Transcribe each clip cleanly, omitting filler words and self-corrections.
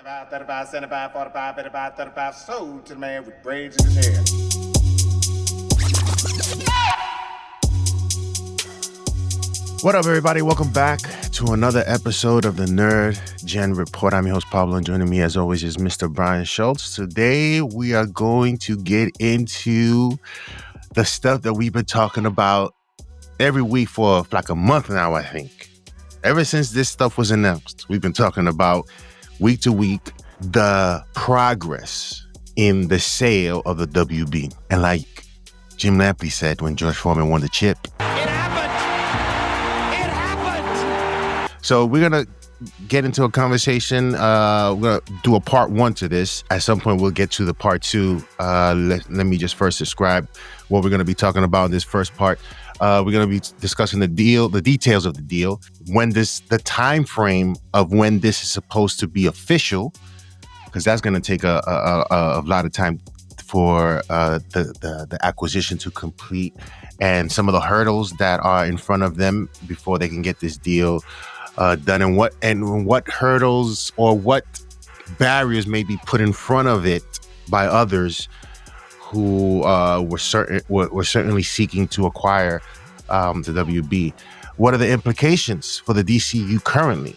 35, 35, 75, 45, 55, 35, sold to the man with braids in his hair. What up, everybody? Welcome back to another episode of the Nerd Gen Report. I'm your host, Pablo, and joining me, as always, is Mr. Brian Schultz. Today, we are going to get into the stuff that we've been talking about every week for like a month now, I think. Ever since this stuff was announced, we've been talking about week to week the progress in the sale of the WB. And like Jim Lampley said when George Foreman won the chip, so we're going to get into a conversation. We're going to do a part one to this. At some point, we'll get to the part two. Let me just first describe what we're going to be talking about in this first part. We're going to be discussing the deal, the details of the deal, the time frame of when this is supposed to be official, because that's going to take a lot of time for the acquisition to complete, and some of the hurdles that are in front of them before they can get this deal done, and what hurdles or what barriers may be put in front of it by others who were certainly seeking to acquire the WB. What are the implications for the DCU currently?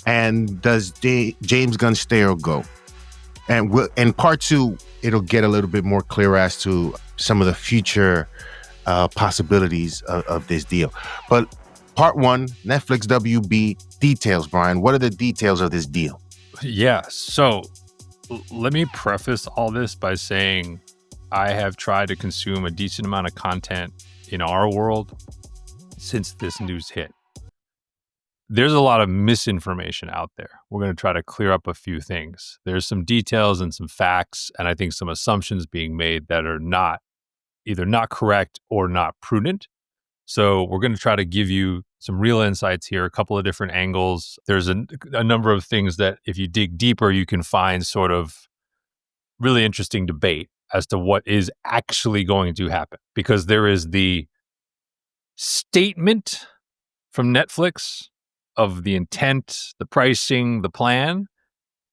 And does James Gunn stay or go? And in part two, it'll get a little bit more clear as to some of the future possibilities of this deal. But part one, Netflix WB details, Brian. What are the details of this deal? Yeah, so let me preface all this by saying I have tried to consume a decent amount of content in our world since this news hit. There's a lot of misinformation out there. We're going to try to clear up a few things. There's some details and some facts, and I think some assumptions being made that are either not correct or not prudent. So we're going to try to give you some real insights here, a couple of different angles. There's a number of things that if you dig deeper, you can find sort of really interesting debate as to what is actually going to happen. Because there is the statement from Netflix of the intent, the pricing, the plan,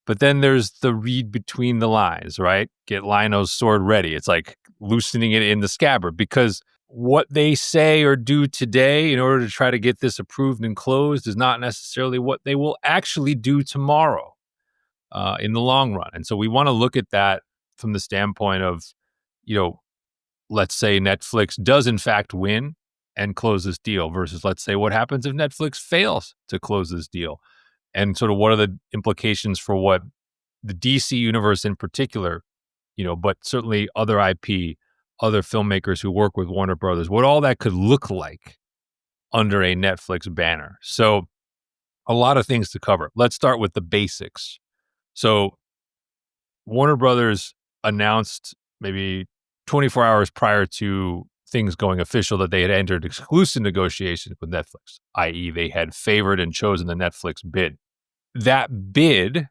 but then there's the read between the lines, right? Get Lionel's sword ready. It's like loosening it in the scabbard, because what they say or do today in order to try to get this approved and closed is not necessarily what they will actually do tomorrow in the long run. And so we want to look at that from the standpoint of, let's say Netflix does in fact win and close this deal versus let's say what happens if Netflix fails to close this deal, and sort of what are the implications for what the DC universe in particular, but certainly other IP, other filmmakers who work with Warner Brothers, what all that could look like under a Netflix banner. So a lot of things to cover. Let's start with the basics. So Warner Brothers announced maybe 24 hours prior to things going official that they had entered exclusive negotiations with Netflix, i.e. they had favored and chosen the Netflix bid. That bid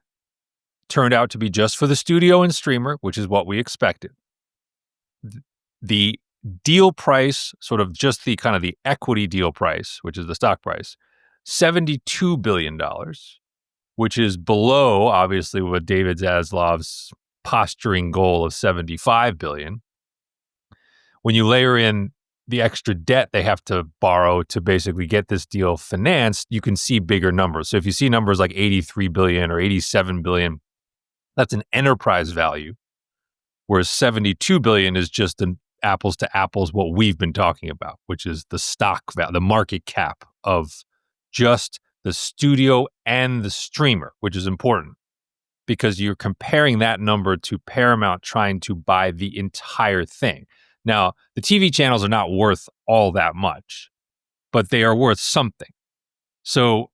turned out to be just for the studio and streamer, which is what we expected. The deal price, sort of just the kind of the equity deal price, which is the stock price, $72 billion, which is below, obviously, what David Zaslav's posturing goal of $75 billion. When you layer in the extra debt they have to borrow to basically get this deal financed, you can see bigger numbers. So if you see numbers like $83 billion or $87 billion, that's an enterprise value, whereas $72 billion is just an apples to apples what we've been talking about, which is the stock value, the market cap of just the studio and the streamer, which is important because you're comparing that number to Paramount trying to buy the entire thing. Now, the TV channels are not worth all that much, but they are worth something. So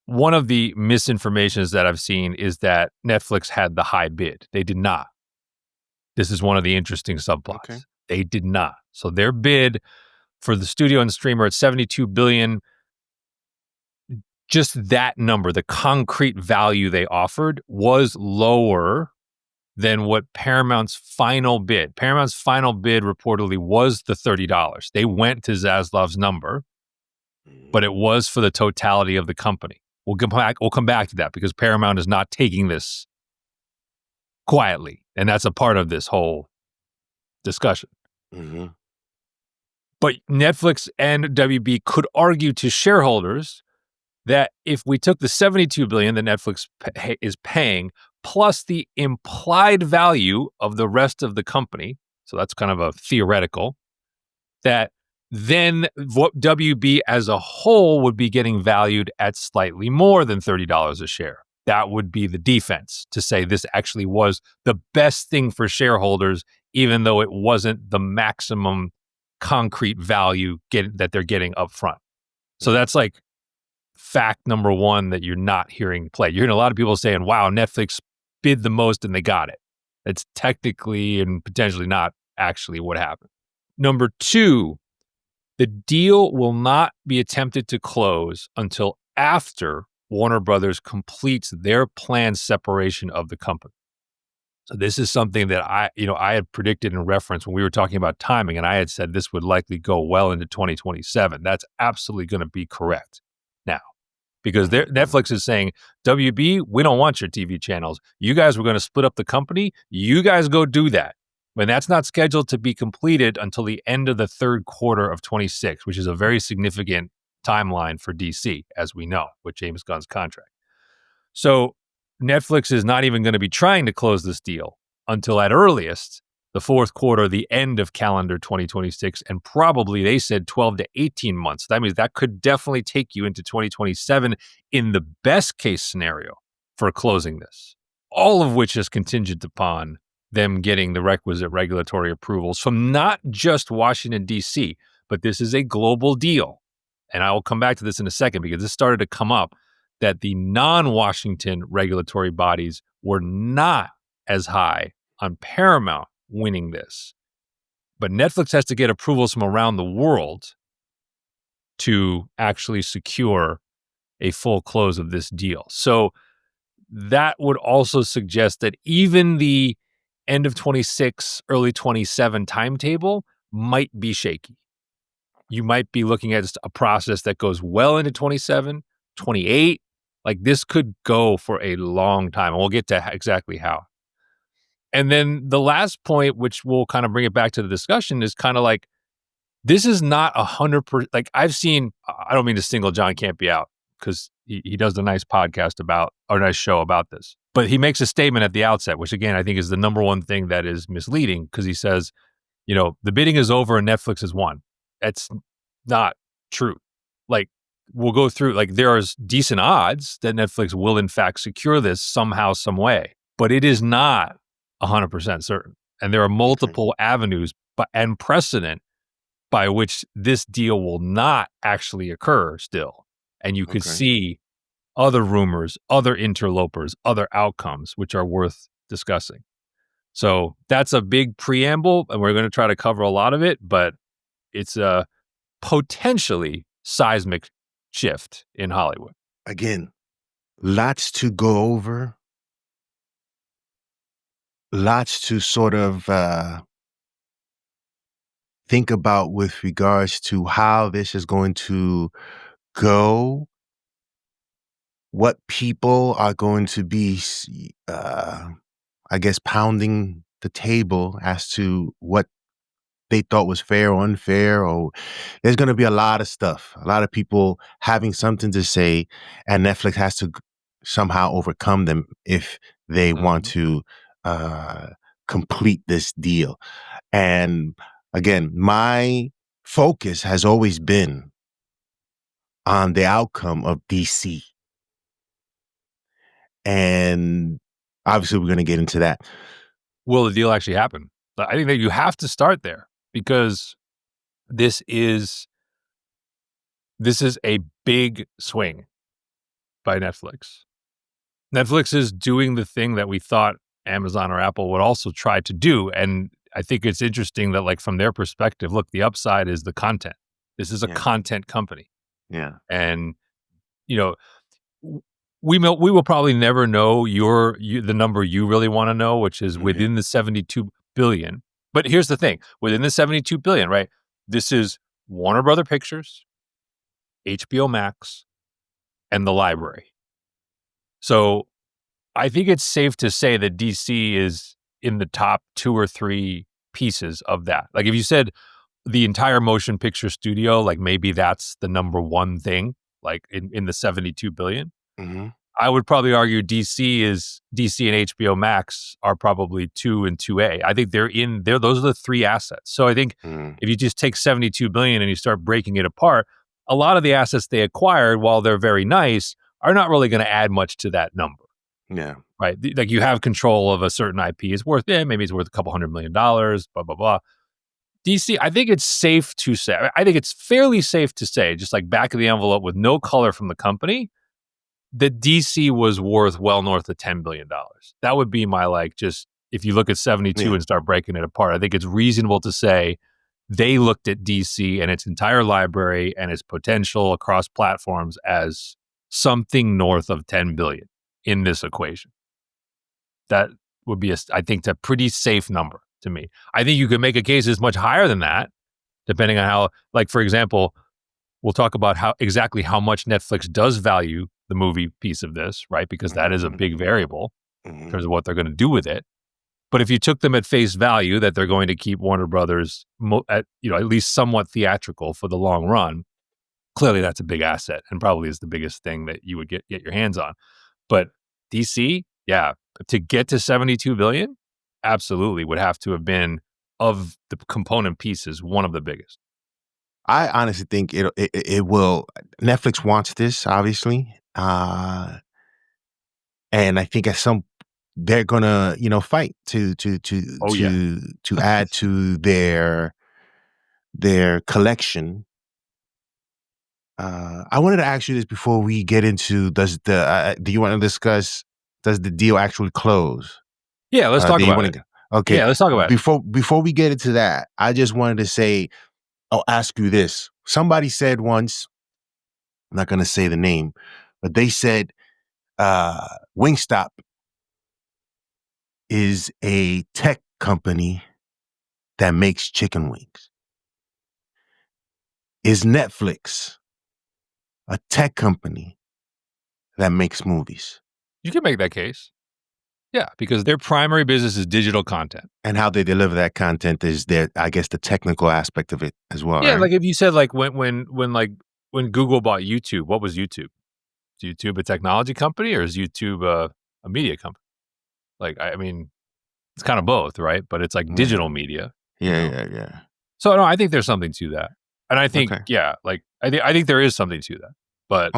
one of the misinformations that I've seen is that Netflix had the high bid. They did not. This is one of the interesting subplots. Okay. They did not. So their bid for the studio and streamer at $72 billion, just that number, the concrete value they offered was lower than what Paramount's final bid. Paramount's final bid reportedly was the $30. They went to Zaslav's number, but it was for the totality of the company. We'll come back to that because Paramount is not taking this quietly, and that's a part of this whole discussion. Mm-hmm. But Netflix and WB could argue to shareholders that if we took the $72 billion that Netflix is paying plus the implied value of the rest of the company, so that's kind of a theoretical, that then what WB as a whole would be getting valued at slightly more than $30 a share. That would be the defense to say this actually was the best thing for shareholders, even though it wasn't the maximum concrete value that they're getting up front. So that's like fact number one that you're not hearing play. You're hearing a lot of people saying, wow, Netflix bid the most and they got it. It's technically and potentially not actually what happened. Number two, the deal will not be attempted to close until after Warner Brothers completes their planned separation of the company. So this is something that I had predicted in reference when we were talking about timing, and I had said this would likely go well into 2027. That's absolutely going to be correct now, because Netflix is saying, WB, we don't want your TV channels. You guys were going to split up the company. You guys go do that. But that's not scheduled to be completed until the end of the third quarter of 26, which is a very significant timeline for DC, as we know, with James Gunn's contract. So Netflix is not even going to be trying to close this deal until at earliest the fourth quarter, the end of calendar 2026, and probably they said 12 to 18 months. That means that could definitely take you into 2027 in the best case scenario for closing this, all of which is contingent upon them getting the requisite regulatory approvals from not just Washington, D.C., but this is a global deal. And I will come back to this in a second because this started to come up that the non-Washington regulatory bodies were not as high on Paramount winning this. But Netflix has to get approvals from around the world to actually secure a full close of this deal. So that would also suggest that even the end of 26, early 27 timetable might be shaky. You might be looking at a process that goes well into 27, 28. Like this could go for a long time. And we'll get to exactly how. And then the last point, which will kind of bring it back to the discussion, is kind of like, this is not 100%. Like I've seen, I don't mean to single John Campea out because he does a nice podcast or a nice show about this. But he makes a statement at the outset, which again, I think is the number one thing that is misleading because he says, the bidding is over and Netflix has won. That's not true. Like we'll go through, like there are decent odds that Netflix will in fact secure this somehow, some way, but it is not 100% certain. And there are multiple avenues and precedent by which this deal will not actually occur still. And you could see other rumors, other interlopers, other outcomes, which are worth discussing. So that's a big preamble, and we're going to try to cover a lot of it, but it's a potentially seismic shift in Hollywood. Again, lots to go over, lots to sort of think about with regards to how this is going to go, what people are going to be, I guess, pounding the table as to what they thought was fair or unfair, or there's going to be a lot of stuff, a lot of people having something to say, and Netflix has to somehow overcome them if they want to complete this deal. And again, my focus has always been on the outcome of DC. And obviously we're going to get into that. Will the deal actually happen? I think that you have to start there because this is a big swing by Netflix. Netflix is doing the thing that we thought Amazon or Apple would also try to do. And I think it's interesting that, like, from their perspective, look, the upside is the content. This is a content company. Yeah. And, we will probably never know the number you really want to know, which is within the 72 billion. But here's the thing, within the 72 billion, right? This is Warner Brother Pictures, HBO Max, and the library. So I think it's safe to say that DC is in the top 2 or 3 pieces of that. Like if you said the entire motion picture studio, like maybe that's the number one thing, like in the 72 billion. Mm-hmm. I would probably argue DC and HBO Max are probably 2 and 2A. I think those are the 3 assets. So I think if you just take 72 billion and you start breaking it apart, a lot of the assets they acquired, while they're very nice, are not really going to add much to that number. Yeah. Right. Like you have control of a certain IP. It's worth, maybe it's worth a couple $100 million, blah, blah, blah. DC, I think it's safe to say, I think it's fairly safe to say, just like back of the envelope with no color from the company, that DC was worth well north of $10 billion. That would be my, like, just if you look at 72 and start breaking it apart, I think it's reasonable to say they looked at DC and its entire library and its potential across platforms as something north of 10 billion in this equation. That would be, I think, a pretty safe number to me. I think you could make a case that's much higher than that, depending on how, like, for example, we'll talk about exactly how much Netflix does value the movie piece of this, right? Because that is a big variable in terms of what they're going to do with it. But if you took them at face value that they're going to keep Warner Brothers at least somewhat theatrical for the long run, clearly that's a big asset and probably is the biggest thing that you would get your hands on. But DC, yeah, to get to 72 billion, absolutely would have to have been, of the component pieces, one of the biggest. I honestly think it will. Netflix wants this, obviously, and I think they're gonna fight to add to their collection. I wanted to ask you this before we get into do you want to discuss, does the deal actually close? Yeah, let's talk about it. Okay, yeah, let's talk about it. Before we get into that, I just wanted to say, I'll ask you this. Somebody said once, I'm not going to say the name, but they said Wingstop is a tech company that makes chicken wings. Is Netflix a tech company that makes movies? You can make that case. Yeah, because their primary business is digital content. And how they deliver that content is I guess, the technical aspect of it as well. Yeah, right? like if you said, like, when Google bought YouTube, what was YouTube? Is YouTube a technology company or is YouTube a media company? Like, I mean, it's kind of both, right? But it's like digital media. Yeah. So no, I think there's something to that. And I think, Okay. I think there is something to that. But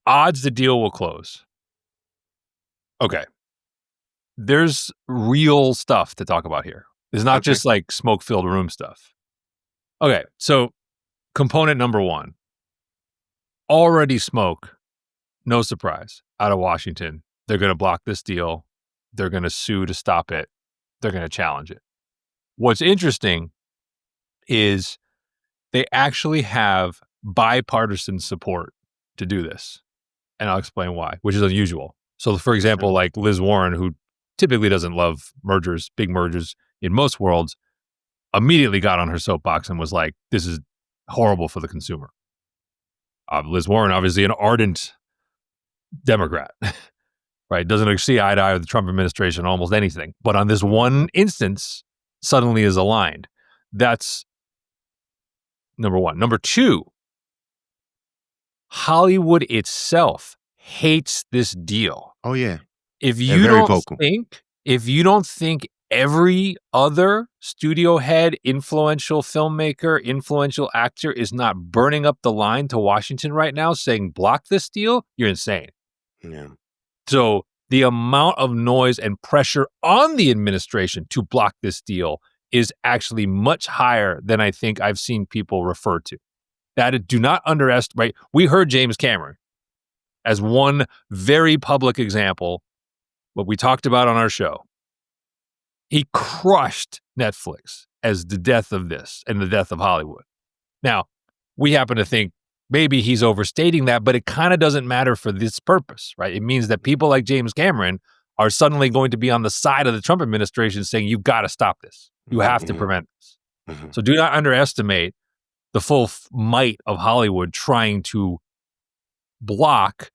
odds the deal will close. Okay. There's real stuff to talk about here. It's not just like smoke-filled room stuff. Okay, so component number 1. Already smoke, no surprise, out of Washington. They're going to block this deal. They're going to sue to stop it. They're going to challenge it. What's interesting is they actually have bipartisan support to do this. And I'll explain why, which is unusual. So, for example, like Liz Warren, who typically doesn't love mergers, big mergers in most worlds, immediately got on her soapbox and was like, this is horrible for the consumer. Liz Warren, obviously an ardent Democrat, right? Doesn't see eye to eye with the Trump administration on almost anything. But on this one instance, suddenly is aligned. That's number 1. Number 2, Hollywood itself hates this deal. Oh, yeah. If you don't think every other studio head, influential filmmaker, influential actor is not burning up the line to Washington right now saying, block this deal, you're insane. Yeah. So the amount of noise and pressure on the administration to block this deal is actually much higher than I think I've seen people refer to. That do not underestimate. We heard James Cameron as one very public example, what we talked about on our show. He crushed Netflix as the death of this and the death of Hollywood. Now, we happen to think maybe he's overstating that, but it kind of doesn't matter for this purpose, right? It means that people like James Cameron are suddenly going to be on the side of the Trump administration saying, you've got to stop this. You have to prevent this. So do not underestimate the full might of Hollywood trying to block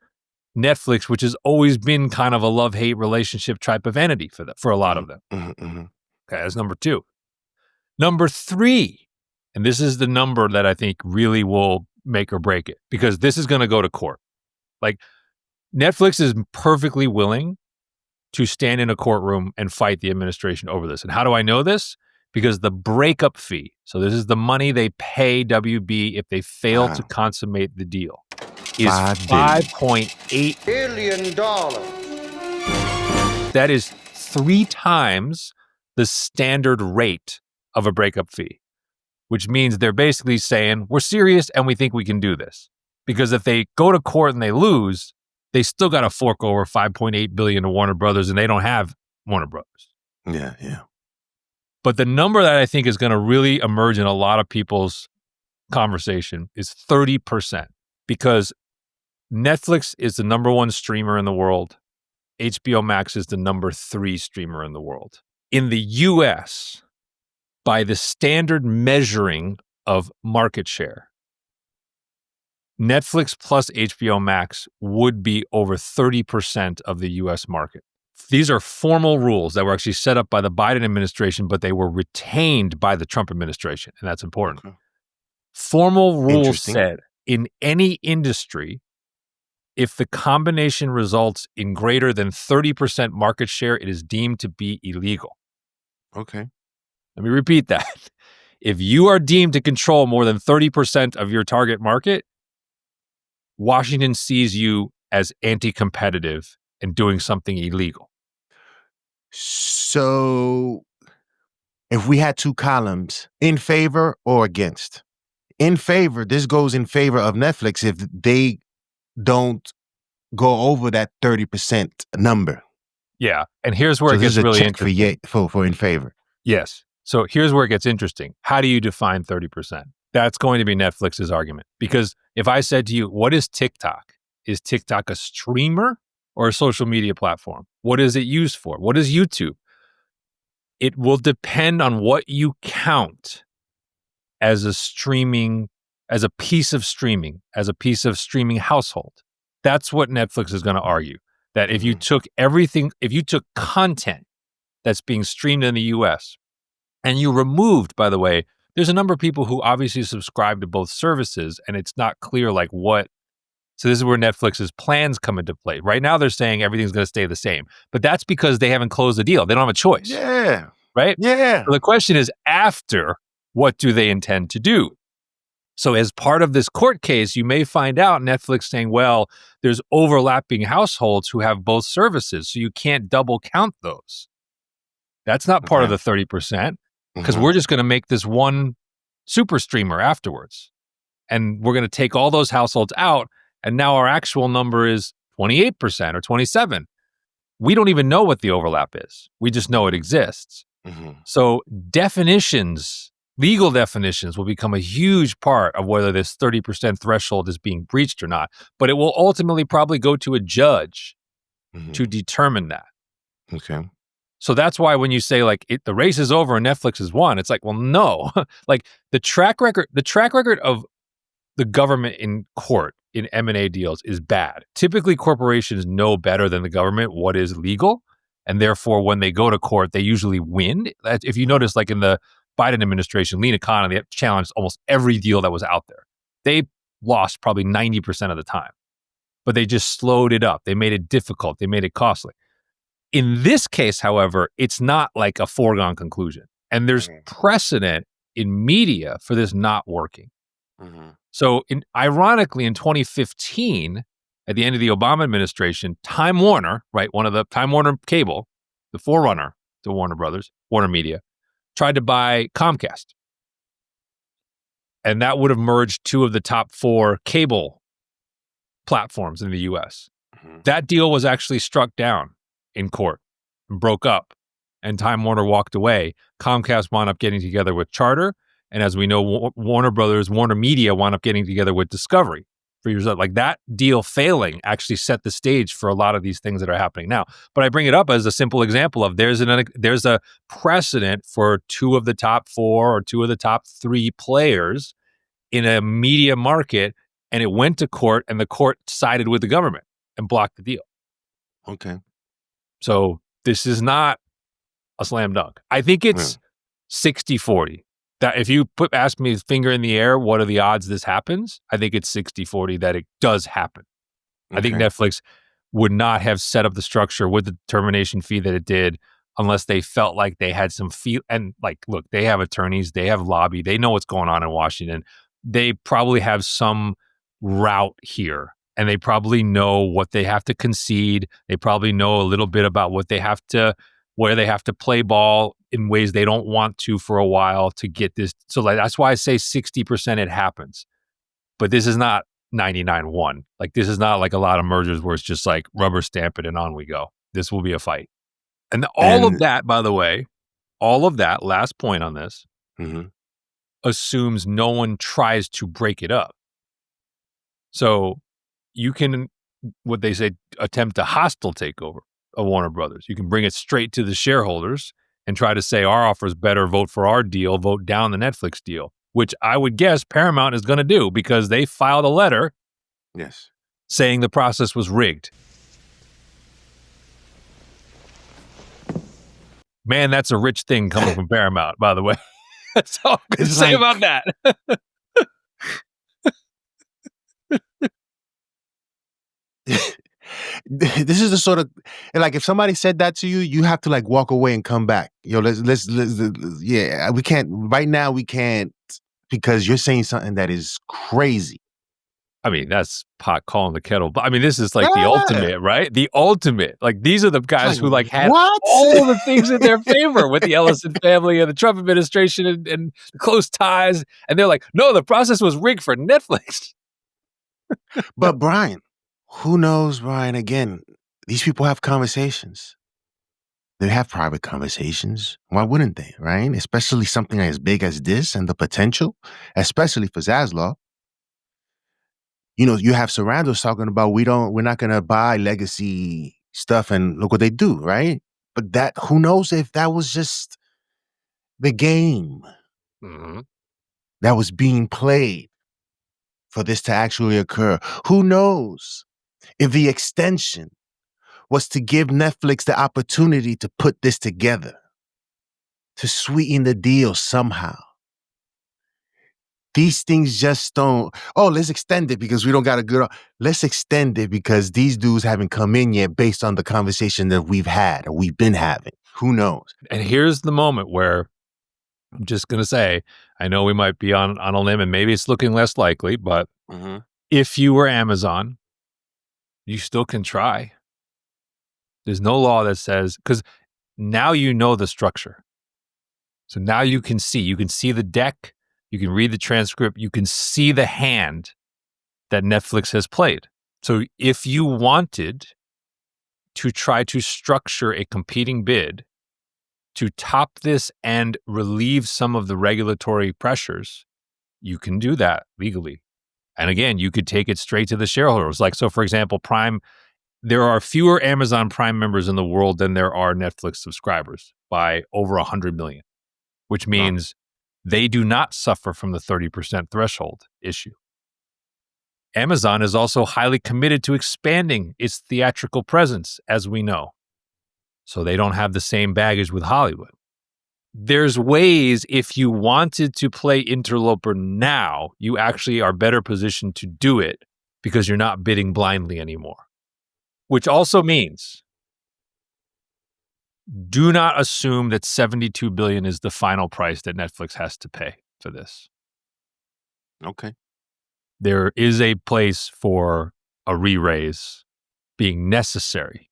Netflix, which has always been kind of a love-hate relationship type of entity for a lot of them. Mm-hmm. Okay, that's number 2. Number 3, and this is the number that I think really will make or break it, because this is going to go to court. Like, Netflix is perfectly willing to stand in a courtroom and fight the administration over this. And how do I know this? Because the breakup fee, so this is the money they pay WB if they fail to consummate the deal, is $5.8 billion. That is 3 times the standard rate of a breakup fee, which means they're basically saying, we're serious and we think we can do this. Because if they go to court and they lose, they still got to fork over $5.8 billion to Warner Brothers, and they don't have Warner Brothers. Yeah. But the number that I think is going to really emerge in a lot of people's conversation is 30%, because Netflix is the number 1 streamer in the world. HBO Max is the number 3 streamer in the world. In the US, by the standard measuring of market share, Netflix plus HBO Max would be over 30% of the US market. These are formal rules that were actually set up by the Biden administration, but they were retained by the Trump administration, and that's important. Okay. Formal rules said in any industry, if the combination results in greater than 30% market share, it is deemed to be illegal. Okay. Let me repeat that. If you are deemed to control more than 30% of your target market, Washington sees you as anti-competitive and doing something illegal. So if we had 2 columns, in favor or against? In favor, this goes in favor of Netflix if they don't go over that 30% number. Yeah, and here's where it gets really interesting. For in favor. Yes. So here's where it gets interesting. How do you define 30%? That's going to be Netflix's argument. Because if I said to you, what is TikTok? Is TikTok a streamer or a social media platform? What is it used for? What is YouTube? It will depend on what you count as a piece of streaming household. That's what Netflix is going to argue. That if you took content that's being streamed in the US and you removed, by the way, there's a number of people who obviously subscribe to both services, and it's not clear like what. So this is where Netflix's plans come into play. Right now they're saying everything's going to stay the same, but that's because they haven't closed the deal. They don't have a choice. Yeah. Right? Yeah. So the question is, after, what do they intend to do? So as part of this court case, you may find out Netflix saying, well, there's overlapping households who have both services, so you can't double count those. That's not part of the 30%, because we're just going to make this one super streamer afterwards. And we're going to take all those households out, and now our actual number is 28% or 27%. We don't even know what the overlap is. We just know it exists. So legal definitions will become a huge part of whether this 30% threshold is being breached or not. But it will ultimately probably go to a judge to determine that. Okay. So that's why when you say like the race is over and Netflix has won, it's like, well, no. Like the track record of the government in court in M&A deals is bad. Typically, corporations know better than the government what is legal. And therefore, when they go to court, they usually win. If you notice, like in the Biden administration, lean economy, they challenged almost every deal that was out there. They lost probably 90% of the time. But they just slowed it up. They made it difficult. They made it costly. In this case, however, it's not like a foregone conclusion. And there's precedent in media for this not working. So ironically, in 2015, at the end of the Obama administration, Time Warner, right, Time Warner Cable, the forerunner to Warner Brothers, Warner Media, tried to buy Comcast. And that would have merged 2 of the top 4 cable platforms in the US. That deal was actually struck down in court and broke up, and Time Warner walked away. Comcast wound up getting together with Charter, and as we know, Warner Media wound up getting together with Discovery. For years, like that deal failing actually set the stage for a lot of these things that are happening now. But I bring it up as a simple example of there's a precedent for 2 of the top 4 or 2 of the top 3 players in a media market, and it went to court, and the court sided with the government. and block the deal. Okay. So this is not a slam dunk. I think it's 60-40. That if you ask me finger in the air, what are the odds this happens? I think it's 60-40 that it does happen. I think Netflix would not have set up the structure with the termination fee that it did unless they felt like they had some feel. And like, look, they have attorneys, they have lobby, they know what's going on in Washington. They probably have some route here, and they probably know what they have to concede. They probably know a little bit about what they have to, where they have to play ball in ways they don't want to for a while to get this. So like, that's why I say 60% it happens. But this is not 99-1. Like, this is not like a lot of mergers where it's just like rubber stamp it and on we go. This will be a fight. And all of that, by the way, all of that, last point on this, assumes no one tries to break it up. So you can, what they say, attempt a hostile takeover of Warner Brothers. You can bring it straight to the shareholders and try to say our offer is better, vote for our deal, vote down the Netflix deal, which I would guess Paramount is going to do because they filed a letter saying the process was rigged. Man, that's a rich thing coming from Paramount, by the way. That's all I'm going to say about that. This is the sort of, like, if somebody said that to you, you have to like walk away and come back. Let's we can't right now. We can't, because you're saying something that is crazy. I mean, that's pot calling the kettle. But I mean, this is like the ultimate, right? The ultimate. Like, these are the guys who like had all the things in their favor with the Ellison family and the Trump administration and close ties. And they're like, no, the process was rigged for Netflix. But Brian, who knows, Brian? Again, these people have conversations. They have private conversations. Why wouldn't they, right? Especially something as big as this and the potential, especially for Zaslav. You have Sarandos talking about we're not going to buy legacy stuff, and look what they do, right? But who knows if that was just the game that was being played for this to actually occur. Who knows if the extension was to give Netflix the opportunity to put this together, to sweeten the deal somehow. These things just don't, let's extend it because we don't got a good, let's extend it because these dudes haven't come in yet based on the conversation that we've had or we've been having. Who knows? And here's the moment where I'm just going to say, I know we might be on a limb and maybe it's looking less likely, but if you were Amazon, you still can try. There's no law that says, because now you know the structure. So now you can see the deck. You can read the transcript. You can see the hand that Netflix has played. So if you wanted to try to structure a competing bid to top this and relieve some of the regulatory pressures, you can do that legally. And again, you could take it straight to the shareholders. Like, so for example, Prime, there are fewer Amazon Prime members in the world than there are Netflix subscribers by over 100 million, which means they do not suffer from the 30% threshold issue. Amazon is also highly committed to expanding its theatrical presence, as we know. So they don't have the same baggage with Hollywood. There's ways, if you wanted to play interloper now, you actually are better positioned to do it because you're not bidding blindly anymore. Which also means, do not assume that $72 billion is the final price that Netflix has to pay for this. Okay. There is a place for a re-raise being necessary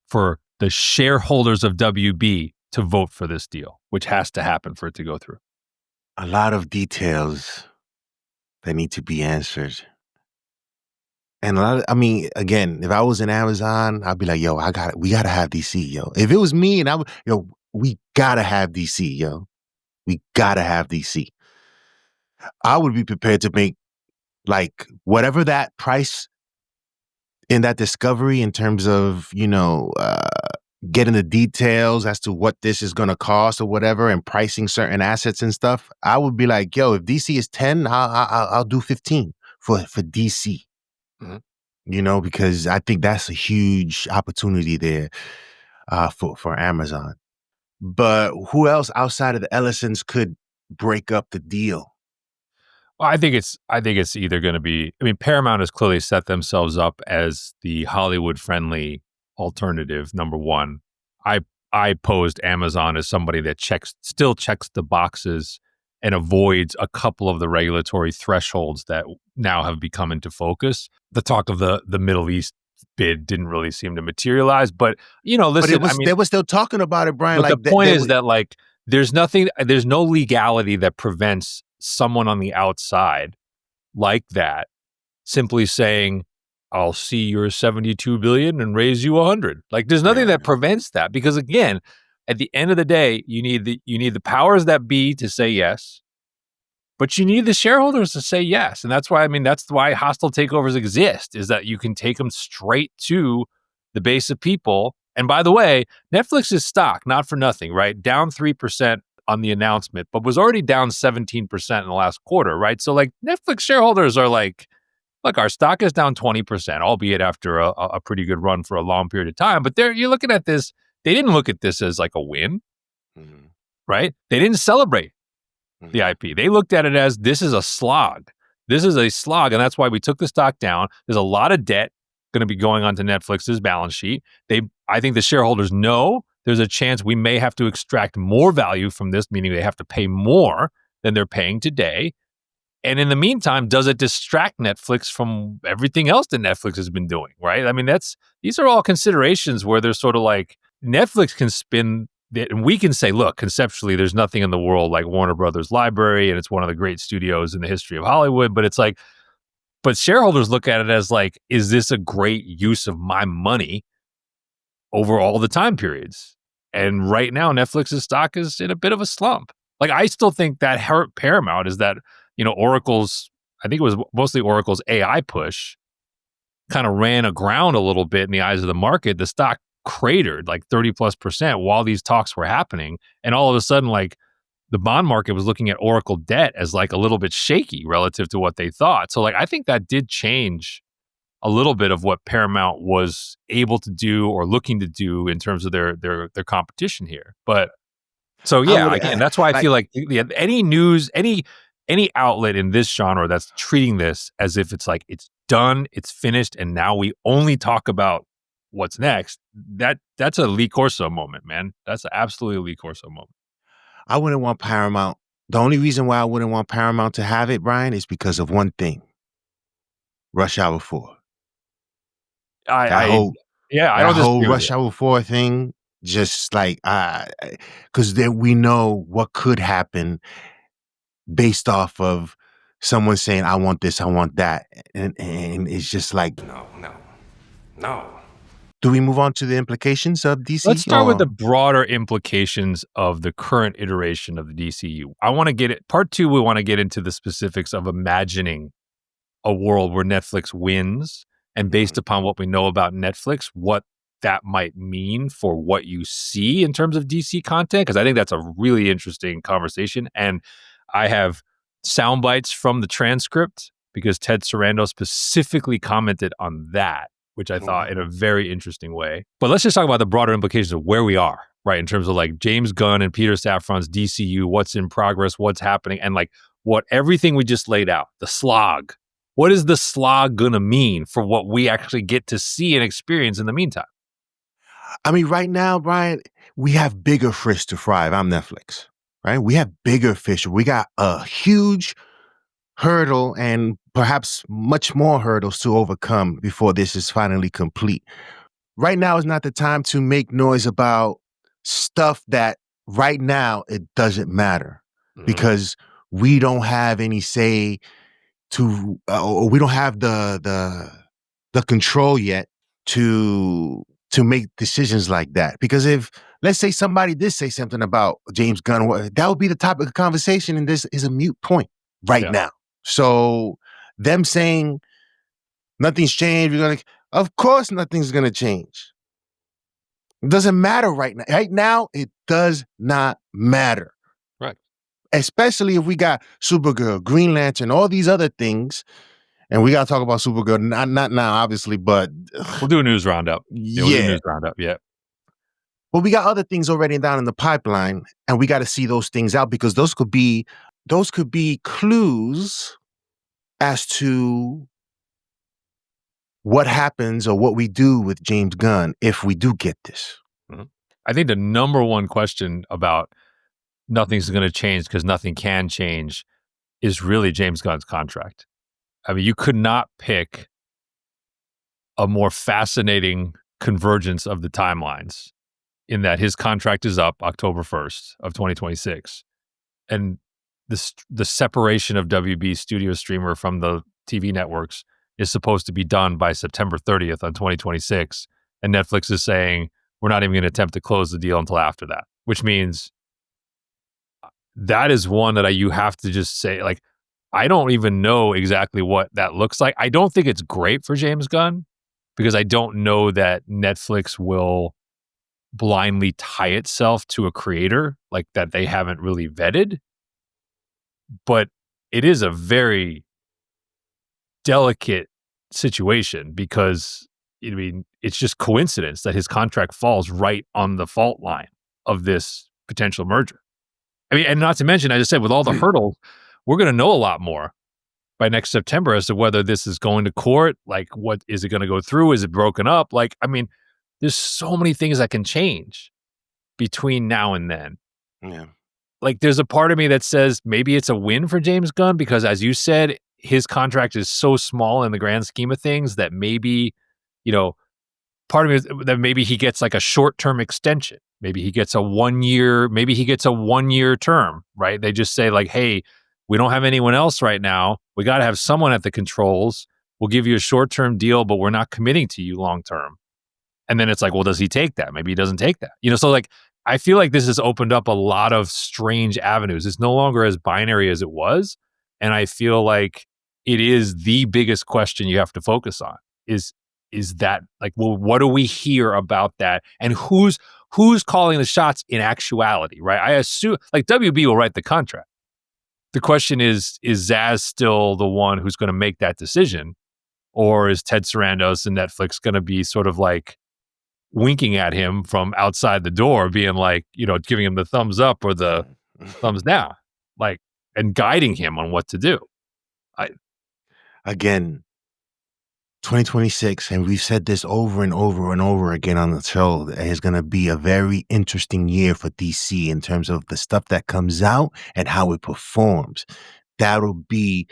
for the shareholders of WB to vote for this deal, which has to happen for it to go through. A lot of details that need to be answered. And again, if I was in Amazon, I'd be like, yo, we gotta have DC, yo. If it was me and we gotta have DC, yo. We gotta have DC. I would be prepared to make like whatever that price in that discovery in terms of, getting the details as to what this is going to cost or whatever and pricing certain assets and stuff. I would be like, yo, if DC is 10, I'll do 15 for DC. because I think that's a huge opportunity there for Amazon. But who else outside of the Ellisons could break up the deal? Well, I think it's either going to be. I mean, Paramount has clearly set themselves up as the Hollywood friendly alternative. Number one, I posed Amazon as somebody that still checks the boxes and avoids a couple of the regulatory thresholds that now have become into focus. The talk of the Middle East bid didn't really seem to materialize, but listen, I mean, they were still talking about it, Brian. but the Like point is that like there's no legality that prevents someone on the outside like that simply saying, I'll see your 72 billion and raise you 100. Like there's nothing that prevents that, because again, at the end of the day, you need the powers that be to say yes, but you need the shareholders to say yes. And that's why hostile takeovers exist, is that you can take them straight to the base of people. And by the way, Netflix's stock, not for nothing, right? Down 3% on the announcement, but was already down 17% in the last quarter, right? So like Netflix shareholders are like, look, our stock is down 20%, albeit after a pretty good run for a long period of time. But you're looking at this, they didn't look at this as like a win, right? They didn't celebrate the IP. They looked at it as, this is a slog. This is a slog, and that's why we took the stock down. There's a lot of debt going to be going onto Netflix's balance sheet. I think the shareholders know there's a chance we may have to extract more value from this, meaning they have to pay more than they're paying today. And in the meantime, does it distract Netflix from everything else that Netflix has been doing, right? I mean, these are all considerations where they're sort of like, Netflix can spin it, and we can say, look, conceptually, there's nothing in the world like Warner Brothers Library, and it's one of the great studios in the history of Hollywood. But it's like, but shareholders look at it as like, is this a great use of my money over all the time periods? And right now, Netflix's stock is in a bit of a slump. Like, I still think that hurt Paramount is that, Oracle's, I think it was mostly Oracle's AI push kind of ran aground a little bit in the eyes of the market. The stock cratered like 30+% while these talks were happening. And all of a sudden, like, the bond market was looking at Oracle debt as like a little bit shaky relative to what they thought. So like, I think that did change a little bit of what Paramount was able to do or looking to do in terms of their competition here. But so yeah, again, that's why I feel like any news, any outlet in this genre that's treating this as if it's like it's done, it's finished, and now we only talk about what's next, that's a Lee Corso moment, man. That's absolutely a Lee Corso moment. I wouldn't want Paramount. The only reason why I wouldn't want Paramount to have it, Brian, is because of one thing: Rush Hour 4. I don't disagree with Rush Hour 4 thing. Just like because then we know what could happen based off of someone saying, "I want this, I want that," and it's just like no. Do we move on to the implications of DC? Let's start with the broader implications of the current iteration of the DCU. I want to get it. Part 2, we want to get into the specifics of imagining a world where Netflix wins, and based upon what we know about Netflix, what that might mean for what you see in terms of DC content, because I think that's a really interesting conversation. And I have sound bites from the transcript because Ted Sarando specifically commented on that, which I thought in a very interesting way. But let's just talk about the broader implications of where we are, right? In terms of like James Gunn and Peter Safran's DCU, what's in progress, what's happening, and like what everything we just laid out, the slog. What is the slog going to mean for what we actually get to see and experience in the meantime? I mean, right now, Brian, we have bigger fish to fry if I'm Netflix, right? We have bigger fish. We got a huge hurdle and perhaps much more hurdles to overcome before this is finally complete. Right now is not the time to make noise about stuff that right now it doesn't matter because we don't have any say to, or we don't have the control yet to make decisions like that. Because if, let's say somebody did say something about James Gunn, that would be the topic of conversation, and this is a mute point right now. So them saying nothing's changed, of course nothing's gonna change. It doesn't matter right now. Right now, it does not matter. Right. Especially if we got Supergirl, Green Lantern, all these other things, And we got to talk about Supergirl. Not now, obviously, but We'll do a news roundup. Yeah, we'll do a news roundup. Yeah. But we got other things already down in the pipeline, and we got to see those things out because those could be clues as to what happens or what we do with James Gunn if we do get this. Mm-hmm. I think the number one question about nothing's going to change because nothing can change is really James Gunn's contract. I mean, you could not pick a more fascinating convergence of the timelines in that his contract is up October 1st of 2026. And the separation of WB studio streamer from the TV networks is supposed to be done by September 30th on 2026. And Netflix is saying, we're not even going to attempt to close the deal until after that, which means that is one that you have to just say, like, I don't even know exactly what that looks like. I don't think it's great for James Gunn because I don't know that Netflix will blindly tie itself to a creator like that they haven't really vetted. But it is a very delicate situation because, I mean, it's just coincidence that his contract falls right on the fault line of this potential merger. I mean, and not to mention, I just said, with all the hurdles, we're going to know a lot more by next September as to whether this is going to court. Like, what is it going to go through? Is it broken up? Like, I mean, there's so many things that can change between now and then. Yeah. Like, there's a part of me that says maybe it's a win for James Gunn because, as you said, his contract is so small in the grand scheme of things that maybe, part of me is that maybe he gets like a short-term extension. Maybe he gets a 1 year, term, right? They just say like, hey, we don't have anyone else right now. We got to have someone at the controls. We'll give you a short-term deal, but we're not committing to you long-term. And then it's like, well, does he take that? Maybe he doesn't take that. So like, I feel like this has opened up a lot of strange avenues. It's no longer as binary as it was. And I feel like it is the biggest question you have to focus on is that, like, well, what do we hear about that? And who's calling the shots in actuality, right? I assume like WB will write the contract. The question is Zaz still the one who's going to make that decision? Or is Ted Sarandos and Netflix going to be sort of like winking at him from outside the door, being like, giving him the thumbs up or the thumbs down, like, and guiding him on what to do? Again, 2026, and we've said this over and over and over again on the show, is going to be a very interesting year for DC in terms of the stuff that comes out and how it performs. That'll be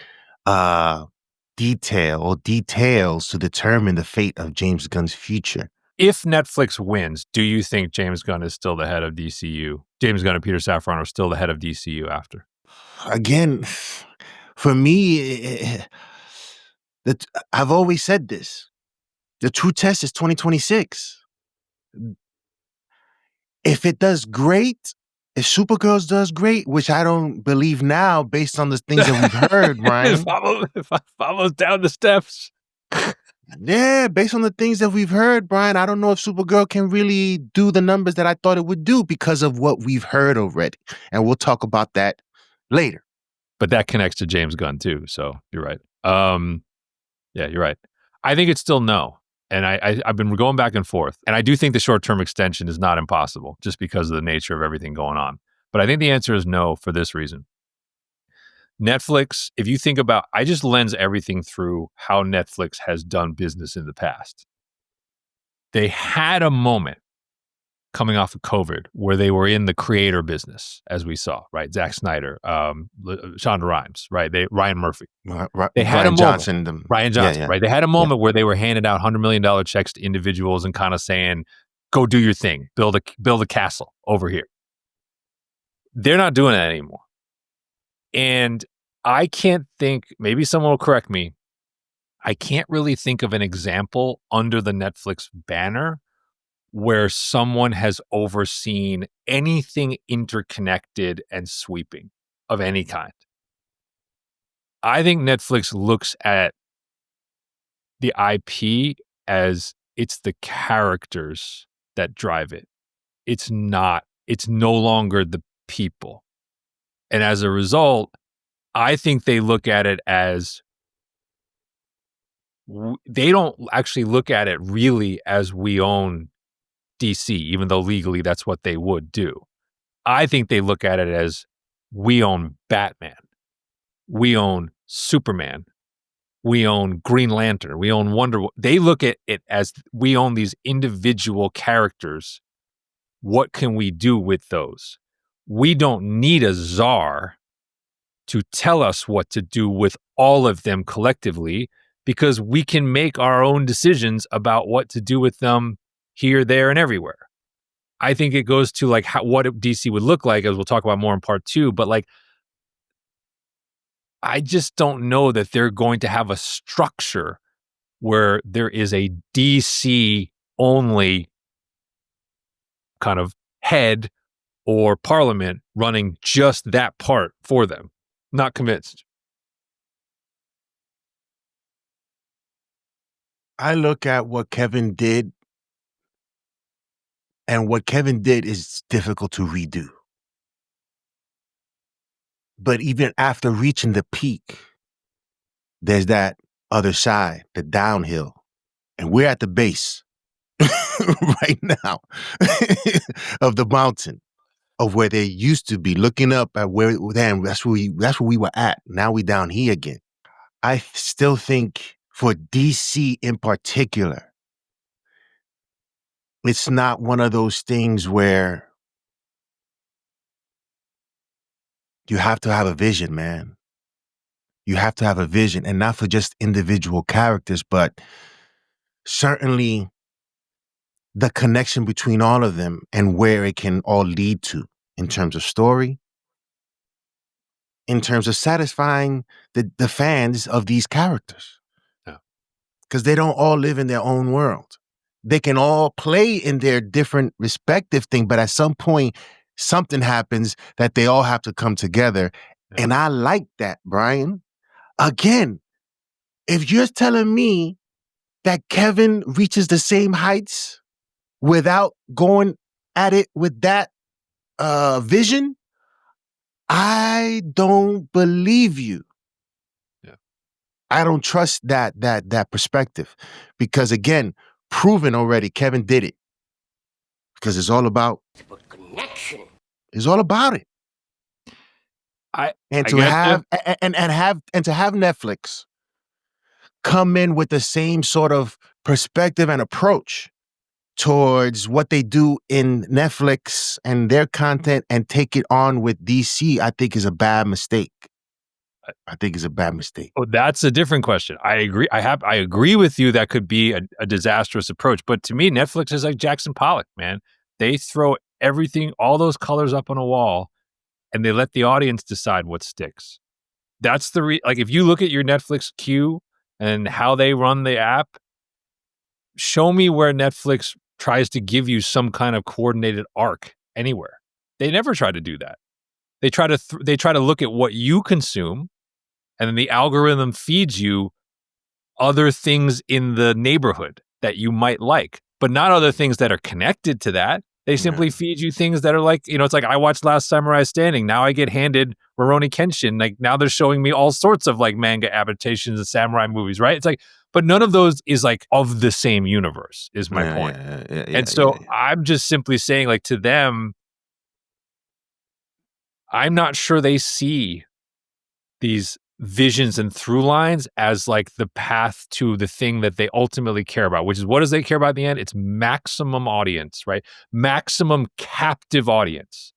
details to determine the fate of James Gunn's future. If Netflix wins, do you think James Gunn is still the head of DCU? James Gunn and Peter Safran are still the head of DCU after? Again, for me, I've always said this. The true test is 2026. If it does great, if Supergirl does great, which I don't believe now based on the things that we've heard, Brian. If I follow down the steps. Yeah, based on the things that we've heard, Brian, I don't know if Supergirl can really do the numbers that I thought it would do because of what we've heard already. And we'll talk about that later. But that connects to James Gunn too, so you're right. Yeah, you're right. I think it's still no. And I've been going back and forth. And I do think the short-term extension is not impossible just because of the nature of everything going on. But I think the answer is no for this reason. Netflix, if you think about, I just lens everything through how Netflix has done business in the past. They had a moment coming off of COVID where they were in the creator business, as we saw, right? Zack Snyder, Shonda Rhimes, right? Ryan Murphy. They had a moment. Ryan Johnson, right? They had a moment where they were handing out $100 million checks to individuals and kind of saying, go do your thing, build a castle over here. They're not doing that anymore. And I can't think, maybe someone will correct me, I can't really think of an example under the Netflix banner where someone has overseen anything interconnected and sweeping of any kind. I think Netflix looks at the IP as it's the characters that drive it. It's no longer the people. And as a result, I think they look at it as they don't actually look at it really as we own DC, even though legally that's what they would do. I think they look at it as we own Batman, we own Superman, we own Green Lantern, we own Wonder Woman. They look at it as we own these individual characters. What can we do with those? We don't need a czar to tell us what to do with all of them collectively, because we can make our own decisions about what to do with them here, there, and everywhere. I think it goes to like what DC would look like, as we'll talk about more in part 2, but like, I just don't know that they're going to have a structure where there is a DC only kind of head or parliament running just that part for them. Not convinced. I look at what Kevin did, and what Kevin did is difficult to redo. But even after reaching the peak, there's that other side, the downhill. And we're at the base right now of the mountain, of where they used to be, looking up at where, damn, that's where we were at. Now we down here again. I still think for DC in particular, it's not one of those things where you have to have a vision, man. You have to have a vision, and not for just individual characters, but certainly the connection between all of them and where it can all lead to in terms of story, in terms of satisfying the fans of these characters. Because they don't all live in their own world. They can all play in their different respective thing, but at some point, something happens that they all have to come together. Yeah. And I like that, Brian. Again, if you're telling me that Kevin reaches the same heights without going at it with that vision, I don't believe you. Yeah. I don't trust that perspective, because again, proven already, Kevin did it. Because it's all about connection. It's all about it. To have Netflix come in with the same sort of perspective and approach towards what they do in Netflix and their content and take it on with DC, I think is a bad mistake. I think it's a bad mistake. Oh, that's a different question. I agree. I agree with you. That could be a disastrous approach. But to me, Netflix is like Jackson Pollock, man. They throw everything, all those colors up on a wall, and they let the audience decide what sticks. That's like, if you look at your Netflix queue and how they run the app, show me where Netflix tries to give you some kind of coordinated arc anywhere. They never try to do that. They try to look at what you consume, and then the algorithm feeds you other things in the neighborhood that you might like, but not other things that are connected to that. They simply feed you things that are like, it's like I watched Last Samurai Standing. Now I get handed Rurouni Kenshin. Like now they're showing me all sorts of like manga adaptations of samurai movies, right? It's like, but none of those is like of the same universe, is my point. I'm just simply saying, like, to them, I'm not sure they see these visions and through lines as like the path to the thing that they ultimately care about, which is, what does they care about in the end? It's maximum audience, right? Maximum captive audience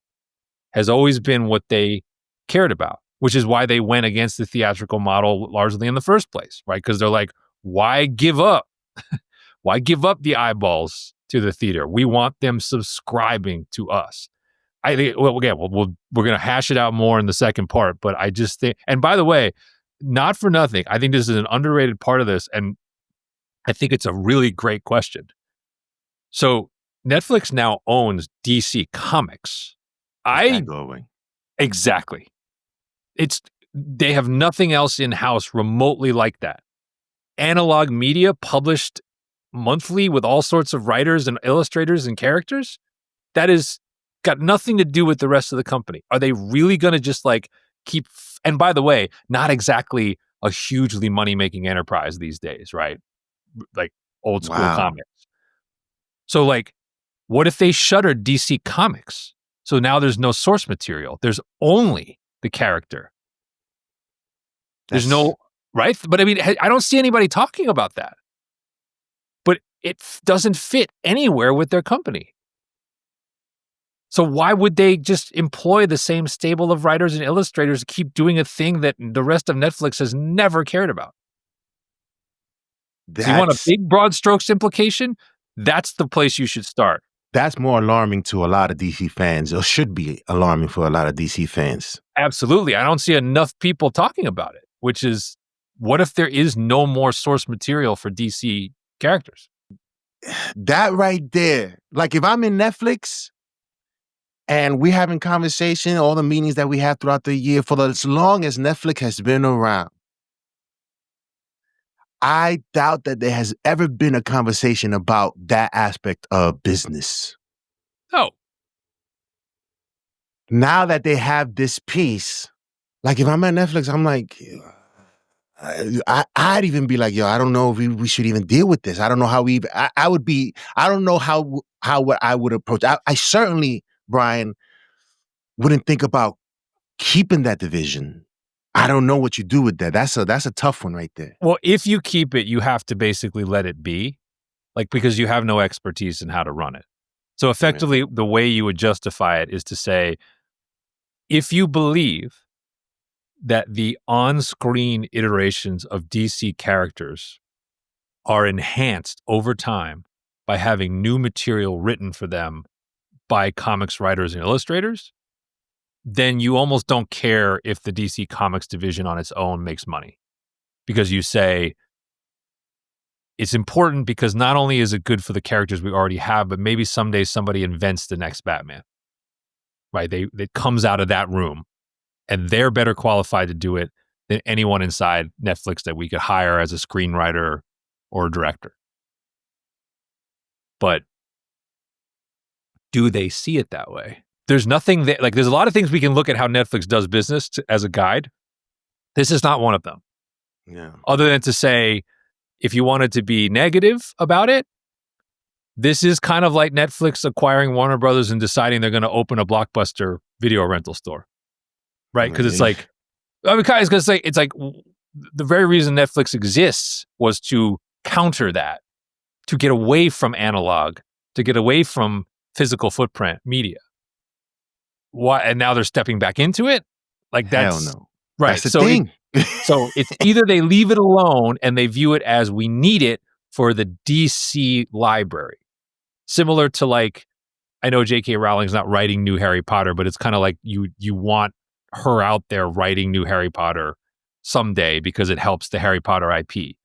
has always been what they cared about, which is why they went against the theatrical model largely in the first place, right? Because they're like, why give up? Why give up the eyeballs to the theater? We want them subscribing to us. I think, well, again, we're going to hash it out more in the second part, but I just think, and by the way, not for nothing, I think this is an underrated part of this, and I think it's a really great question. So Netflix now owns DC Comics. Exactly. They have nothing else in-house remotely like that. Analog media published monthly with all sorts of writers and illustrators and characters, that is got nothing to do with the rest of the company. Are they really going to just like keep, and by the way, not exactly a hugely money-making enterprise these days, right? Like old school Wow. comics. So like, what if they shuttered DC Comics? So now there's no source material. There's only the character. There's no, right? But I mean, I don't see anybody talking about that. But it doesn't fit anywhere with their company. So why would they just employ the same stable of writers and illustrators to keep doing a thing that the rest of Netflix has never cared about? So you want a big broad strokes implication? That's the place you should start. That's more alarming to a lot of DC fans, or should be alarming for a lot of DC fans. Absolutely. I don't see enough people talking about it, which is, what if there is no more source material for DC characters? That right there. Like if I'm in Netflix and we're having conversation, all the meetings that we have throughout the year, for as long as Netflix has been around, I doubt that there has ever been a conversation about that aspect of business. No. Now that they have this piece, like if I'm at Netflix, I'm like, I'd even be like, yo, I don't know if we should even deal with this. I don't know how I would be, I don't know how I would approach. I certainly, Brian, wouldn't think about keeping that division. I don't know what you do with that. That's a tough one right there. Well, if you keep it, you have to basically let it be, like, because you have no expertise in how to run it. So effectively, the way you would justify it is to say, if you believe that the on-screen iterations of DC characters are enhanced over time by having new material written for them by comics writers and illustrators, then you almost don't care if the DC Comics division on its own makes money. Because you say, it's important because not only is it good for the characters we already have, but maybe someday somebody invents the next Batman. Right? It comes out of that room, and they're better qualified to do it than anyone inside Netflix that we could hire as a screenwriter or a director. But do they see it that way? There's nothing that, like, there's a lot of things we can look at how Netflix does business as a guide. This is not one of them. Yeah. Other than to say, if you wanted to be negative about it, this is kind of like Netflix acquiring Warner Brothers and deciding they're going to open a Blockbuster video rental store. Right? Because it's like, I mean, it's going to say, it's like the very reason Netflix exists was to counter that, to get away from analog, to get away from physical footprint media. Why? And now they're stepping back into it? Like, that's hell no. Right. That's the thing. So it's either they leave it alone and they view it as we need it for the DC library. Similar to, like, I know J.K. Rowling's not writing new Harry Potter, but it's kind of like you want her out there writing new Harry Potter someday because it helps the Harry Potter IP.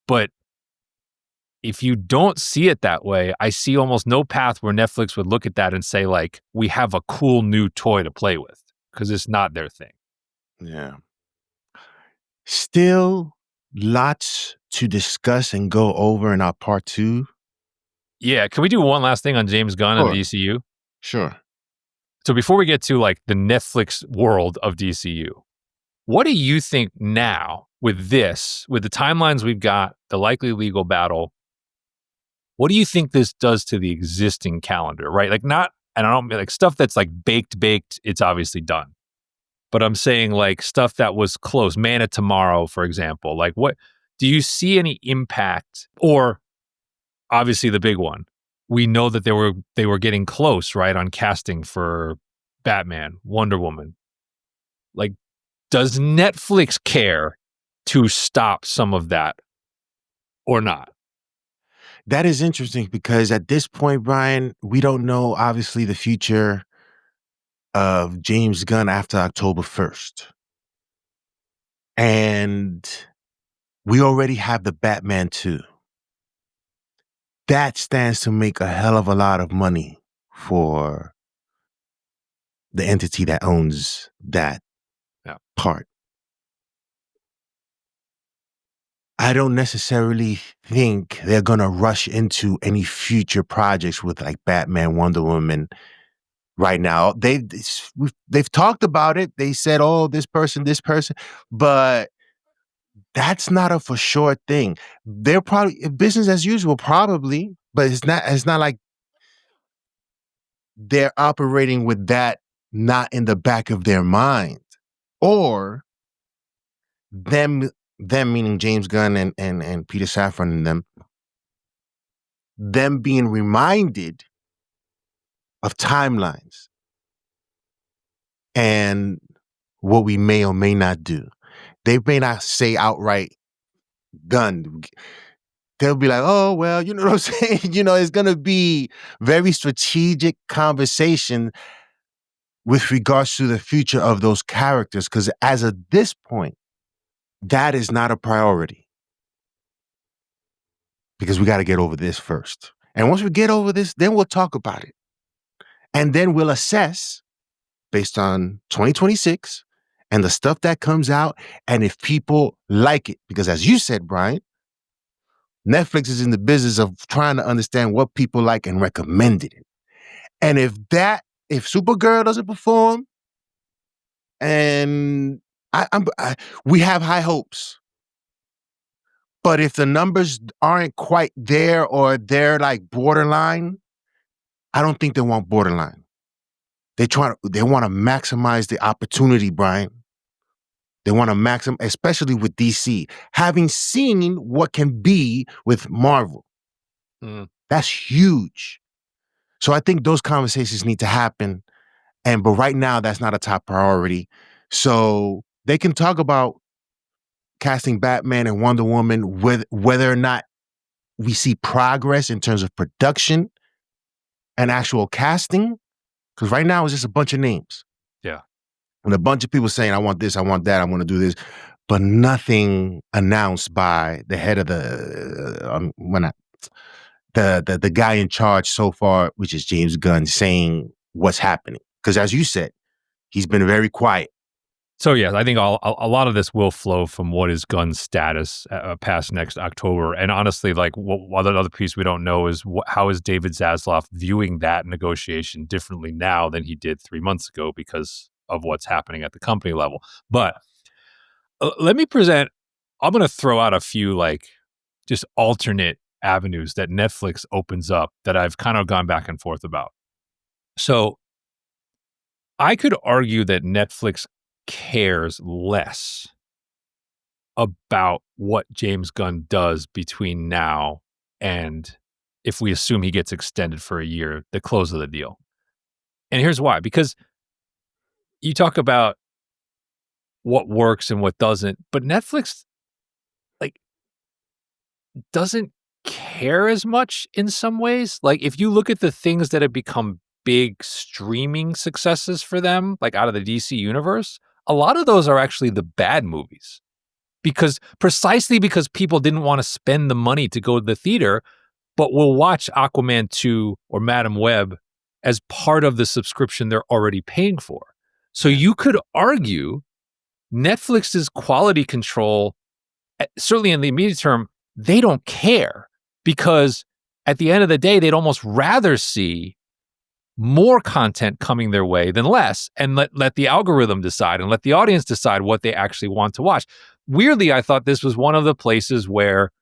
But if you don't see it that way, I see almost no path where Netflix would look at that and say, like, we have a cool new toy to play with, because it's not their thing. Yeah. Still lots to discuss and go over in our part 2. Yeah. Can we do one last thing on James Gunn and the DCU? Sure. So before we get to, like, the Netflix world of DCU, what do you think now with this, with the timelines we've got, the likely legal battle, what do you think this does to the existing calendar, right? Like, not, and I don't mean like stuff that's like baked, it's obviously done. But I'm saying, like, stuff that was close, Man of Tomorrow, for example. Like, what do you see any impact? Or obviously the big one, we know that they were getting close, right, on casting for Batman, Wonder Woman. Like, does Netflix care to stop some of that or not? That is interesting because at this point, Brian, we don't know, obviously, the future of James Gunn after October 1st. And we already have the Batman 2. That stands to make a hell of a lot of money for the entity that owns that part. I don't necessarily think they're going to rush into any future projects with, like, Batman, Wonder Woman right now. They've talked about it. They said, oh, this person, but That's not a for sure thing. They're probably business as usual, probably, but it's not. It's not like they're operating with that not in the back of their mind, or them meaning James Gunn and Peter Safran and them being reminded of timelines and what we may or may not do. They may not say outright done. They'll be like, oh, well, you know what I'm saying? It's going to be very strategic conversation with regards to the future of those characters. Because as of this point, that is not a priority. Because we got to get over this first. And once we get over this, then we'll talk about it. And then we'll assess based on 2026 and the stuff that comes out and if people like it. Because as you said, Brian, Netflix is in the business of trying to understand what people like and recommending it. And if Supergirl doesn't perform, and we have high hopes. But if the numbers aren't quite there or they're like borderline, I don't think they want borderline. They want to maximize the opportunity, Brian. They want to maximize, especially with DC, having seen what can be with Marvel. That's huge. So I think those conversations need to happen. But right now, that's not a top priority. So they can talk about casting Batman and Wonder Woman, whether or not we see progress in terms of production and actual casting. Because right now it's just a bunch of names. Yeah. And a bunch of people saying, I want this, I want that, I want to do this. But nothing announced by the head of the guy in charge so far, which is James Gunn, saying what's happening. Because as you said, he's been very quiet. So, yeah, I think a lot of this will flow from what is Gunn's status past next October. And honestly, like, one other piece we don't know is how is David Zaslav viewing that negotiation differently now than he did 3 months ago because of what's happening at the company level. But let me present, I'm going to throw out a few, like, just alternate avenues that Netflix opens up that I've kind of gone back and forth about. So I could argue that Netflix cares less about what James Gunn does between now and, if we assume he gets extended for a year, the close of the deal. And here's why. Because you talk about what works and what doesn't, but Netflix, like, doesn't care as much in some ways. Like, if you look at the things that have become big streaming successes for them, like out of the DC universe, a lot of those are actually the bad movies. Precisely because people didn't want to spend the money to go to the theater, but will watch Aquaman 2 or Madam Web as part of the subscription they're already paying for. So you could argue Netflix's quality control, certainly in the immediate term, they don't care, because at the end of the day, they'd almost rather see more content coming their way than less, and let the algorithm decide and let the audience decide what they actually want to watch. Weirdly, I thought this was one of the places where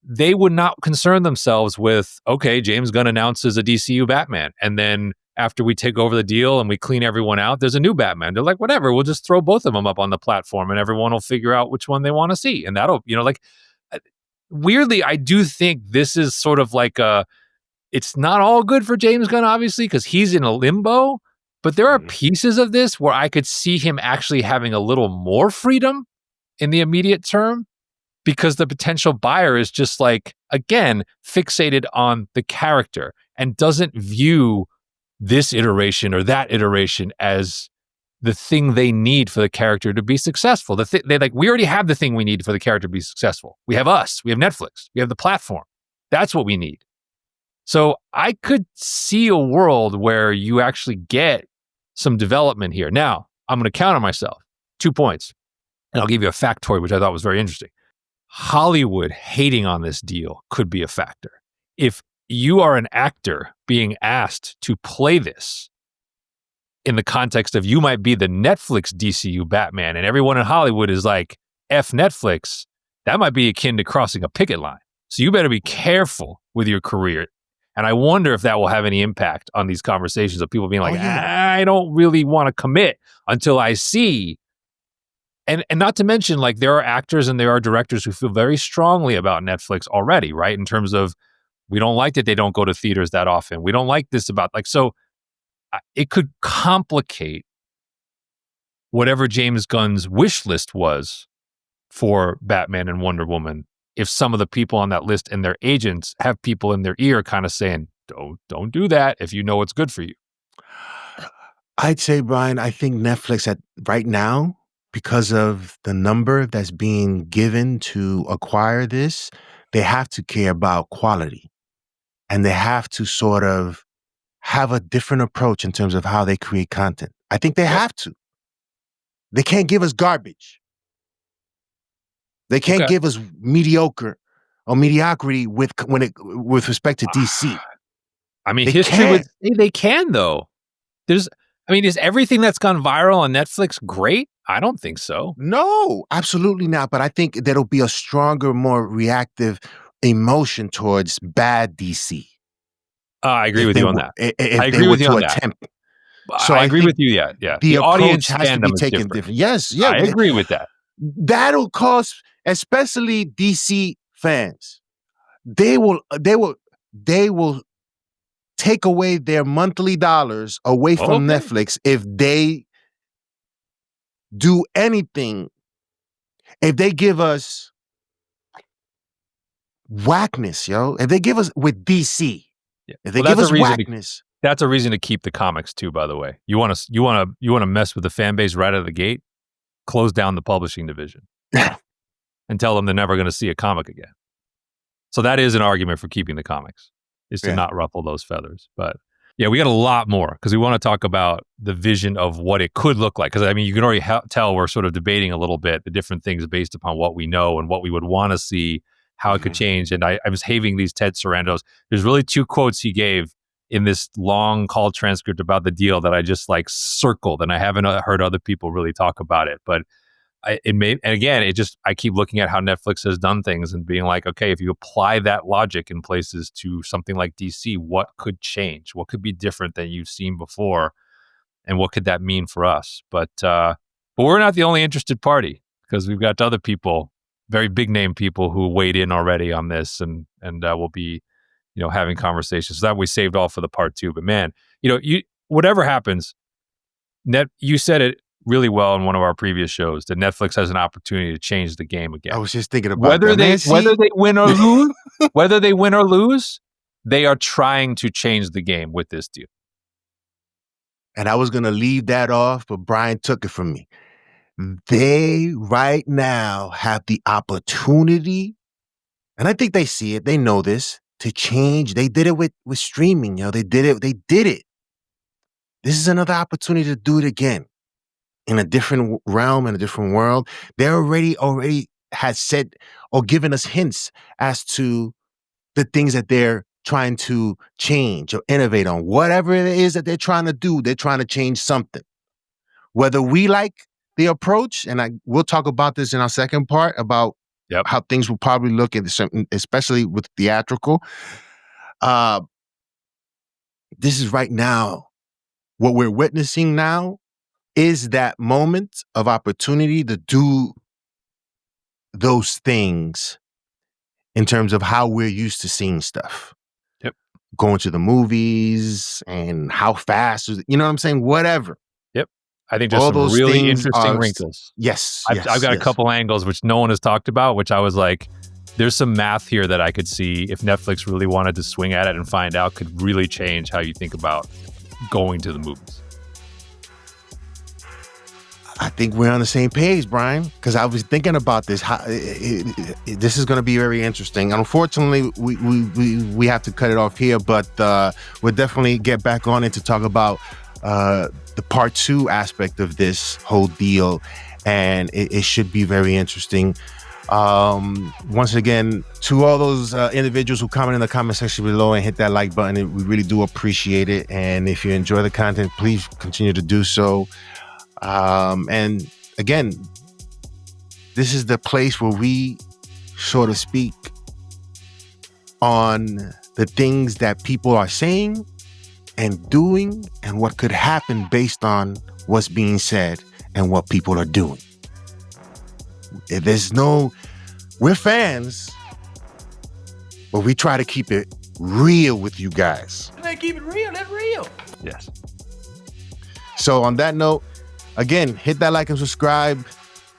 they would not concern themselves with, okay, James Gunn announces a DCU Batman, and then after we take over the deal and we clean everyone out, there's a new Batman. They're like, whatever, we'll just throw both of them up on the platform and everyone will figure out which one they want to see. And that'll, weirdly, I do think this is sort of like it's not all good for James Gunn, obviously, because he's in a limbo, but there are pieces of this where I could see him actually having a little more freedom in the immediate term, because the potential buyer is just, like, again, fixated on the character and doesn't view this iteration or that iteration as the thing they need for the character to be successful. They're like, we already have the thing we need for the character to be successful. We have us, we have Netflix, we have the platform. That's what we need. So I could see a world where you actually get some development here. Now, I'm going to counter myself. 2 points. And I'll give you a factoid, which I thought was very interesting. Hollywood hating on this deal could be a factor. If you are an actor being asked to play this in the context of you might be the Netflix DCU Batman, and everyone in Hollywood is like, F Netflix, that might be akin to crossing a picket line. So you better be careful with your career. And I wonder if that will have any impact on these conversations of people being like, I don't really want to commit until I see. And not to mention, like, there are actors and there are directors who feel very strongly about Netflix already, right? In terms of, we don't like that they don't go to theaters that often. We don't like this about, like, so it could complicate whatever James Gunn's wish list was for Batman and Wonder Woman if some of the people on that list and their agents have people in their ear kind of saying, don't do that if you know it's good for you. I'd say, Brian, I think Netflix at right now, because of the number that's being given to acquire this, they have to care about quality. And they have to sort of have a different approach in terms of how they create content. I think they have to. They can't give us garbage. They can't give us mediocre or mediocrity with respect to DC. I mean, history would say they can, though. Is everything that's gone viral on Netflix great? I don't think so. No, absolutely not. But I think there'll be a stronger, more reactive emotion towards bad DC. I agree with you on that. I agree with you on that. So I agree with you. Yeah. The audience approach has to be taken different. Yes, yeah. I agree with that. That'll cause, especially DC fans, they will take away their monthly dollars away from Netflix if they do anything. If they give us whackness, yo. If they give us with DC, if they give us whackness. That's a reason to keep the comics too, by the way. You want to mess with the fan base right out of the gate? Close down the publishing division and tell them they're never going to see a comic again. So that is an argument for keeping the comics, is to not ruffle those feathers. But yeah, we got a lot more because we want to talk about the vision of what it could look like. Because I mean, you can already tell we're sort of debating a little bit the different things based upon what we know and what we would want to see, how it could change. And I was having these Ted Sarandos. There's really two quotes he gave in this long call transcript about the deal that I just like circled, and I haven't heard other people really talk about it. But I keep looking at how Netflix has done things and being like, okay, if you apply that logic in places to something like DC, what could change? What could be different than you've seen before? And what could that mean for us? But we're not the only interested party, because we've got other people, very big name people who weighed in already on this, and will be, having conversations. So that we saved all for the part 2. But man, whatever happens, you said it really well in one of our previous shows that Netflix has an opportunity to change the game again. I was just thinking about whether they win or lose, they are trying to change the game with this deal. And I was going to leave that off, but Brian took it from me. They right now have the opportunity, and I think they see it, they know this, to change. They did it with streaming, They did it. This is another opportunity to do it again in a different realm, in a different world. They already had said or given us hints as to the things that they're trying to change or innovate on. Whatever it is that they're trying to do, they're trying to change something. Whether we like the approach, and we'll talk about this in our second part about how things will probably look at certain, especially with theatrical. This is right now. What we're witnessing now is that moment of opportunity to do those things in terms of how we're used to seeing stuff. Yep. Going to the movies and how fast, you know what I'm saying? Whatever. Yep. I think there's some really interesting wrinkles. Yes. I've got a couple angles which no one has talked about, which I was like, there's some math here that I could see if Netflix really wanted to swing at it and find out could really change how you think about going to the movies. I think we're on the same page, Brian, because I was thinking about this. This is going to be very interesting. Unfortunately, we have to cut it off here, but we'll definitely get back on it to talk about the part 2 aspect of this whole deal, and it should be very interesting. Once again, to all those individuals who comment in the comment section below and hit that like button, we really do appreciate it. And if you enjoy the content, please continue to do so. And again, This is the place where we, so to speak, on the things that people are saying and doing and what could happen based on what's being said and what people are doing. We're fans, but we try to keep it real with you guys. They keep it real, that's real. Yes. So on that note, again, hit that like and subscribe.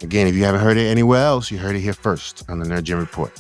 Again, if you haven't heard it anywhere else, you heard it here first on the Nerd Gen Report.